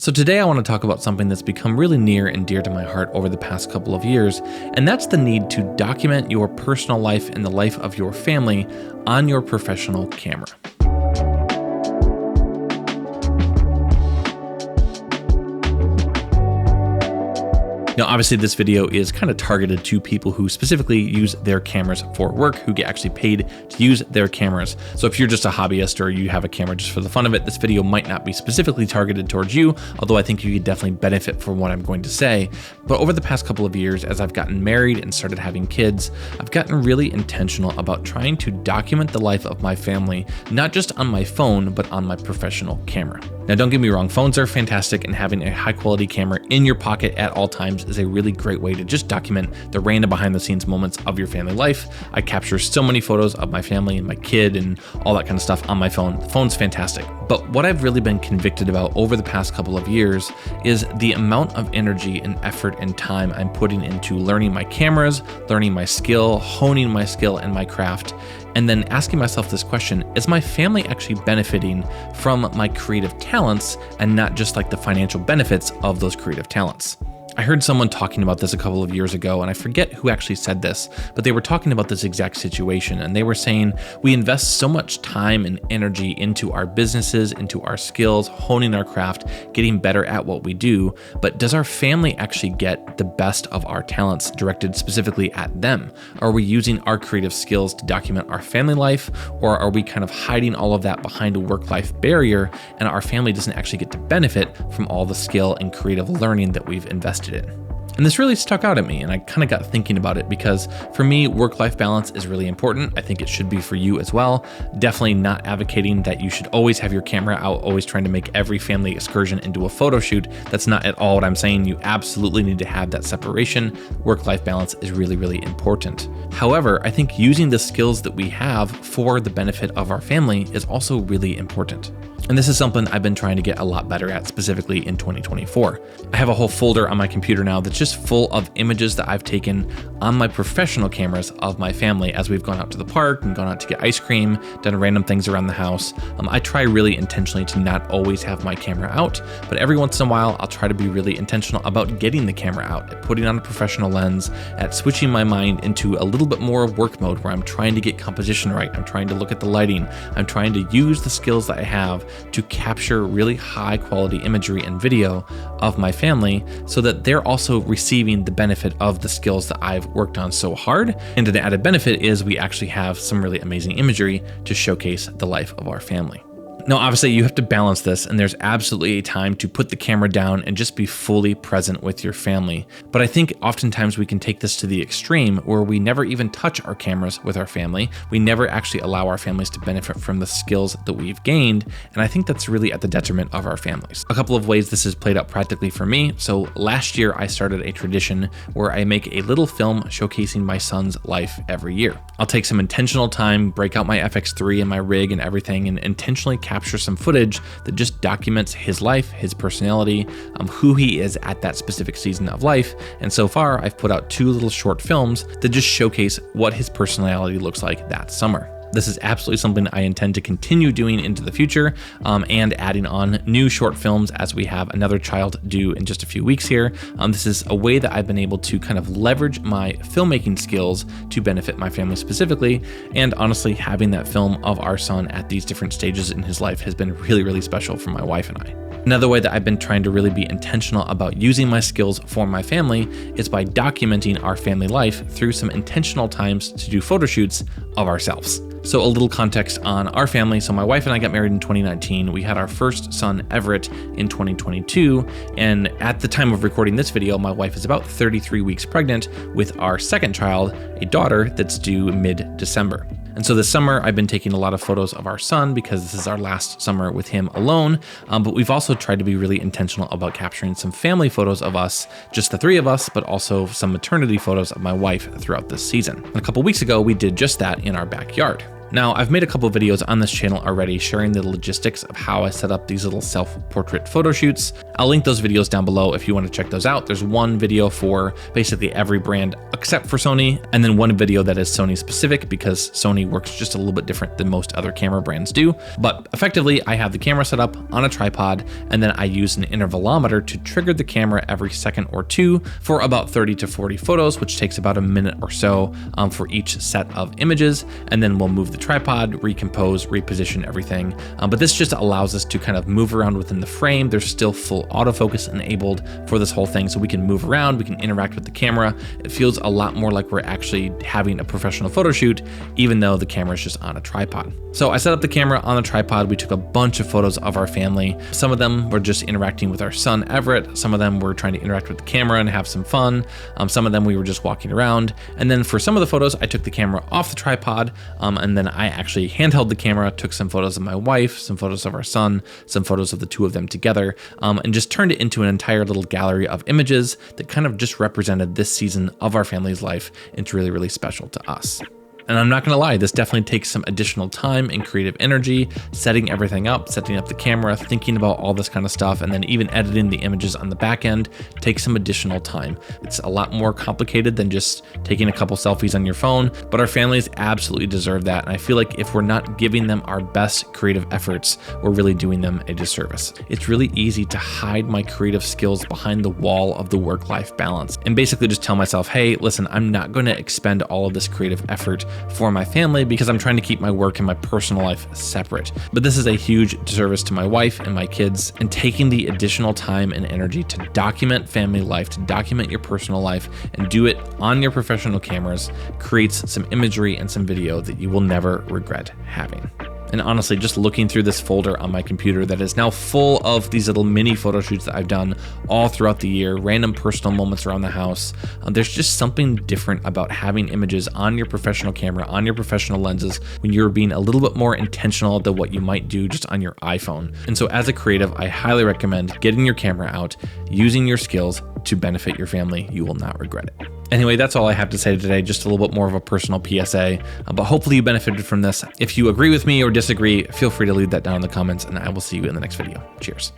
So today I want to talk about something that's become really near and dear to my heart over the past couple of years, and that's the need to document your personal life and the life of your family on your professional camera. Now, obviously this video is kind of targeted to people who specifically use their cameras for work, who get actually paid to use their cameras. So if you're just a hobbyist or you have a camera just for the fun of it, this video might not be specifically targeted towards you, although I think you could definitely benefit from what I'm going to say. But over the past couple of years, as I've gotten married and started having kids, I've gotten really intentional about trying to document the life of my family, not just on my phone, but on my professional camera. Now, don't get me wrong, phones are fantastic, and having a high quality camera in your pocket at all times is a really great way to just document the random behind the scenes moments of your family life. I capture so many photos of my family and my kid and all that kind of stuff on my phone. The phone's fantastic. But what I've really been convicted about over the past couple of years is the amount of energy and effort and time I'm putting into learning my cameras, learning my skill, honing my skill and my craft, and then asking myself this question: is my family actually benefiting from my creative talents and not just like the financial benefits of those creative talents? I heard someone talking about this a couple of years ago, and I forget who actually said this, but they were talking about this exact situation, and they were saying we invest so much time and energy into our businesses, into our skills, honing our craft, getting better at what we do, but does our family actually get the best of our talents directed specifically at them? Are we using our creative skills to document our family life, or are we kind of hiding all of that behind a work-life barrier, and our family doesn't actually get to benefit from all the skill and creative learning that we've invested in? And this really stuck out at me, and I kind of got thinking about it because for me, work-life balance is really important. I think it should be for you as well. Definitely not advocating that you should always have your camera out, always trying to make every family excursion into a photo shoot. That's not at all what I'm saying. You absolutely need to have that separation. Work-life balance is really, really important. However, I think using the skills that we have for the benefit of our family is also really important. And this is something I've been trying to get a lot better at, specifically in 2024. I have a whole folder on my computer now that's just full of images that I've taken on my professional cameras of my family as we've gone out to the park and gone out to get ice cream, done random things around the house. I try really intentionally to not always have my camera out, but every once in a while I'll try to be really intentional about getting the camera out, at putting on a professional lens, at switching my mind into a little bit more work mode where I'm trying to get composition right, I'm trying to look at the lighting, I'm trying to use the skills that I have to capture really high quality imagery and video of my family so that they're also receiving the benefit of the skills that I've worked on so hard. And an added benefit is we actually have some really amazing imagery to showcase the life of our family. Now, obviously you have to balance this, and there's absolutely a time to put the camera down and just be fully present with your family. But I think oftentimes we can take this to the extreme where we never even touch our cameras with our family. We never actually allow our families to benefit from the skills that we've gained. And I think that's really at the detriment of our families. A couple of ways this has played out practically for me. So last year I started a tradition where I make a little film showcasing my son's life every year. I'll take some intentional time, break out my FX3 and my rig and everything, and intentionally capture some footage that just documents his life, his personality, who he is at that specific season of life. And so far, I've put out 2 little short films that just showcase what his personality looks like that summer. This is absolutely something I intend to continue doing into the future, and adding on new short films as we have another child due in just a few weeks here. This is a way that I've been able to kind of leverage my filmmaking skills to benefit my family specifically. And honestly, having that film of our son at these different stages in his life has been really, really special for my wife and I. Another way that I've been trying to really be intentional about using my skills for my family is by documenting our family life through some intentional times to do photo shoots of ourselves. So a little context on our family. So my wife and I got married in 2019. We had our first son, Everett, in 2022. And at the time of recording this video, my wife is about 33 weeks pregnant with our second child, a daughter that's due mid-December. And so this summer, I've been taking a lot of photos of our son because this is our last summer with him alone. But we've also tried to be really intentional about capturing some family photos of us, just the 3 of us, but also some maternity photos of my wife throughout this season. And a couple weeks ago, we did just that in our backyard. Now, I've made a couple videos on this channel already sharing the logistics of how I set up these little self-portrait photo shoots. I'll link those videos down below if you want to check those out. There's one video for basically every brand except for Sony, and then one video that is Sony specific because Sony works just a little bit different than most other camera brands do. But effectively, I have the camera set up on a tripod, and then I use an intervalometer to trigger the camera every second or two for about 30 to 40 photos, which takes about a minute or so for each set of images. And then we'll move the tripod, recompose, reposition everything. But this just allows us to kind of move around within the frame. There's still full autofocus enabled for this whole thing, so we can move around, we can interact with the camera. It feels a lot more like we're actually having a professional photo shoot, even though the camera is just on a tripod. So I set up the camera on the tripod. We took a bunch of photos of our family. Some of them were just interacting with our son, Everett. Some of them were trying to interact with the camera and have some fun. Some of them we were just walking around. And then for some of the photos, I took the camera off the tripod, and then I actually handheld the camera, took some photos of my wife, some photos of our son, some photos of the two of them together, and just turned it into an entire little gallery of images that kind of just represented this season of our family's life. It's really, really special to us. And I'm not gonna lie, this definitely takes some additional time and creative energy, setting everything up, setting up the camera, thinking about all this kind of stuff, and then even editing the images on the back end takes some additional time. It's a lot more complicated than just taking a couple selfies on your phone, but our families absolutely deserve that. And I feel like if we're not giving them our best creative efforts, we're really doing them a disservice. It's really easy to hide my creative skills behind the wall of the work-life balance and basically just tell myself, hey, listen, I'm not gonna expend all of this creative effort for my family because I'm trying to keep my work and my personal life separate. But this is a huge disservice to my wife and my kids, and taking the additional time and energy to document family life, to document your personal life, and do it on your professional cameras creates some imagery and some video that you will never regret having. And honestly, just looking through this folder on my computer that is now full of these little mini photo shoots that I've done all throughout the year, random personal moments around the house, there's just something different about having images on your professional camera, on your professional lenses, when you're being a little bit more intentional than what you might do just on your iPhone. And so as a creative, I highly recommend getting your camera out, using your skills to benefit your family. You will not regret it. Anyway, that's all I have to say today, just a little bit more of a personal PSA, but hopefully you benefited from this. If you agree with me or disagree, feel free to leave that down in the comments, and I will see you in the next video. Cheers.